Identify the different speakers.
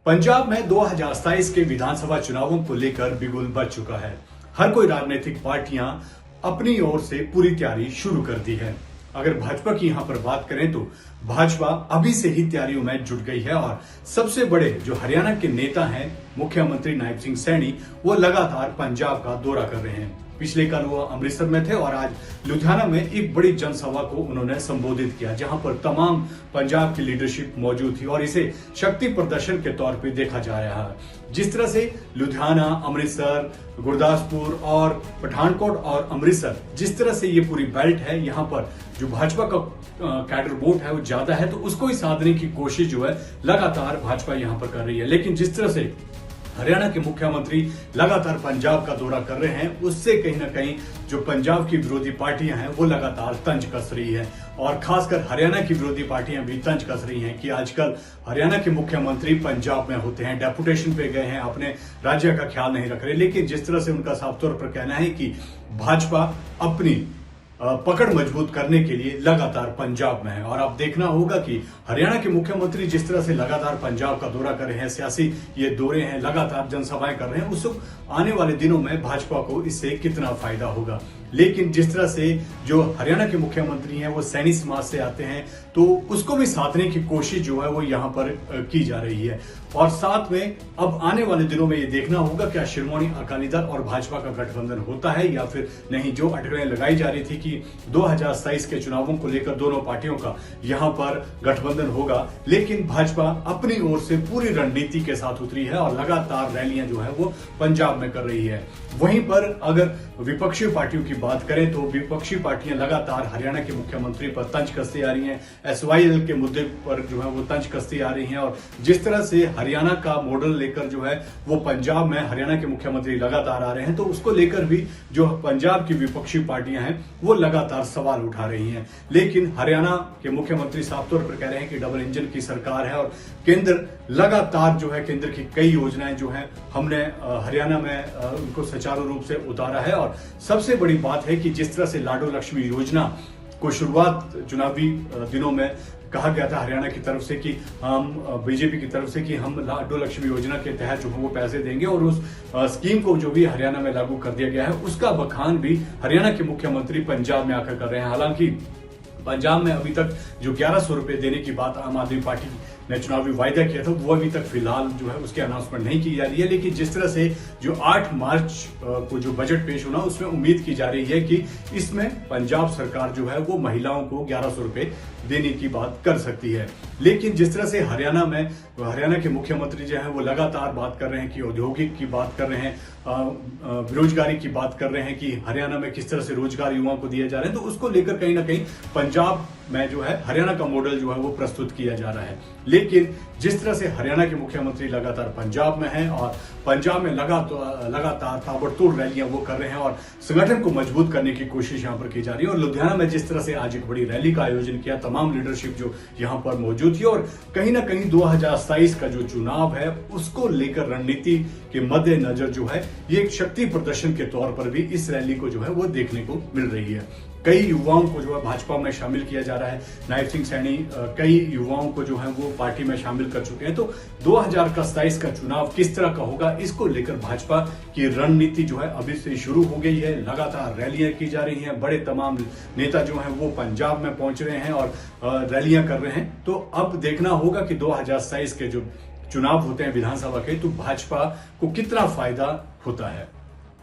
Speaker 1: पंजाब में 2027 के विधानसभा चुनावों को लेकर बिगुल बज चुका है। हर कोई राजनीतिक पार्टियां अपनी ओर से पूरी तैयारी शुरू कर दी है। अगर भाजपा की यहां पर बात करें तो भाजपा अभी से ही तैयारियों में जुट गई है और सबसे बड़े जो हरियाणा के नेता हैं मुख्यमंत्री नायब सिंह सैनी, वो लगातार पंजाब का दौरा कर रहे हैं। पिछले कल वो अमृतसर में थे और आज लुधियाना में एक बड़ी जनसभा को उन्होंने संबोधित किया, जहां पर तमाम पंजाब की लीडरशिप मौजूद थी और इसे शक्ति प्रदर्शन के तौर पे देखा जा रहा है। जिस तरह से लुधियाना, अमृतसर, गुरदासपुर और पठानकोट और अमृतसर, जिस तरह से ये पूरी बेल्ट है, यहाँ पर जो भाजपा का कैडर वोट है वो ज्यादा है, तो उसको ही साधने की कोशिश जो है लगातार भाजपा यहाँ पर कर रही है। लेकिन जिस तरह से हरियाणा के मुख्यमंत्री लगातार पंजाब का दौरा कर रहे हैं, उससे कहीं ना कहीं जो पंजाब की विरोधी पार्टियां हैं वो लगातार तंज कस रही है और खासकर हरियाणा की विरोधी पार्टियां भी तंज कस रही हैं कि आजकल हरियाणा के मुख्यमंत्री पंजाब में होते हैं, डेपुटेशन पे गए हैं, अपने राज्य का ख्याल नहीं रख रहे। लेकिन जिस तरह से उनका साफ तौर पर कहना है कि भाजपा अपनी पकड़ मजबूत करने के लिए लगातार पंजाब में है और अब देखना होगा कि हरियाणा के मुख्यमंत्री जिस तरह से लगातार पंजाब का दौरा कर रहे हैं, सियासी ये दौरे हैं, लगातार जनसभाएं कर रहे हैं, उस आने वाले दिनों में भाजपा को इससे कितना फायदा होगा। लेकिन जिस तरह से जो हरियाणा के मुख्यमंत्री हैं वो सैनी समाज से आते हैं, तो उसको भी साधने की कोशिश जो है वो यहाँ पर की जा रही है। और साथ में अब आने वाले दिनों में ये देखना होगा क्या शिरोमणि अकाली दल और भाजपा का गठबंधन होता है या फिर नहीं। जो अटकलें लगाई जा रही थी कि 2027 के चुनावों को लेकर दोनों पार्टियों का यहाँ पर गठबंधन होगा, लेकिन भाजपा अपनी ओर से पूरी रणनीति के साथ उतरी है और लगातार रैलियां जो है वो पंजाब में कर रही है। वहीं पर अगर विपक्षी पार्टियों की बात करें तो विपक्षी पार्टियां लगातार हरियाणा के मुख्यमंत्री पर तंज कसती आ रही हैं, SYL के मुद्दे पर जो है वो तंज कसती आ रही हैं और जिस तरह से हरियाणा का मॉडल लेकर जो है वो पंजाब में हरियाणा के मुख्यमंत्री लगातार आ रहे हैं, तो उसको लेकर भी जो पंजाब की विपक्षी पार्टियां हैं वो लगातार सवाल उठा रही हैं। लेकिन हरियाणा के मुख्यमंत्री साफ तौर पर कह रहे हैं कि डबल इंजन की सरकार है और केंद्र लगातार जो है केंद्र की कई योजनाएं जो है हमने हरियाणा में उनको सुचारू रूप से उतारा है। और सबसे बड़ी बात है कि जिस तरह से लाडो लक्ष्मी योजना को शुरुआत चुनावी दिनों में कहा गया था हरियाणा की तरफ से कि हम बीजेपी की तरफ से कि हम लाडो लक्ष्मी योजना के तहत जो है वो पैसे देंगे और उस स्कीम को जो भी हरियाणा में लागू कर दिया गया है उसका बखान भी हरियाणा के मुख्यमंत्री पंजाब में आकर कर रहे हैं। हालांकि पंजाब में अभी तक जो 1100 रुपए देने की बात आम आदमी पार्टी ने चुनावी वायदा किया था वो अभी तक फिलहाल जो है उसकी अनाउंसमेंट नहीं की जा रही है। लेकिन जिस तरह से जो 8 मार्च को जो बजट पेश होना उसमें उम्मीद की जा रही है कि इसमें पंजाब सरकार जो है वो महिलाओं को 1100 रुपए देने की बात कर सकती है। लेकिन जिस तरह से हरियाणा के मुख्यमंत्री जो है वो लगातार बात कर रहे हैं कि औद्योगिक की बात कर रहे हैं, बेरोजगारी की बात कर रहे हैं कि हरियाणा में किस तरह से रोजगार युवाओं को दिए जा रहे हैं, तो उसको लेकर कहीं ना कहीं पंजाब में जो है हरियाणा का मॉडल जो है वो प्रस्तुत किया जा रहा है। लेकिन जिस तरह से हरियाणा के मुख्यमंत्री लगातार पंजाब में हैं और पंजाब में लगातार ताबड़तोड़ रैलियां वो कर रहे हैं और संगठन को मजबूत करने की कोशिश यहां पर की जा रही है। और लुधियाना में जिस तरह से आज एक बड़ी रैली का आयोजन किया, तमाम लीडरशिप जो यहां पर मौजूद थी और कहीं ना कहीं 2027 का जो चुनाव है उसको लेकर रणनीति के मद्देनजर जो है ये एक शक्ति प्रदर्शन के तौर पर भी इस रैली को जो है वो देखने को मिल रही है। कई युवाओं को जो है भाजपा में शामिल किया जा रहा है। नायब सिंह सैनी कई युवाओं को जो है वो पार्टी में शामिल कर चुके हैं। तो 2027 का चुनाव किस तरह का होगा, इसको लेकर भाजपा की रणनीति जो है अभी से शुरू हो गई है। लगातार रैलियां की जा रही हैं, बड़े तमाम नेता जो हैं वो पंजाब में पहुंच रहे हैं और रैलियां कर रहे हैं। तो अब देखना होगा कि 2027 के जो चुनाव होते हैं विधानसभा के, तो भाजपा को कितना फायदा होता है।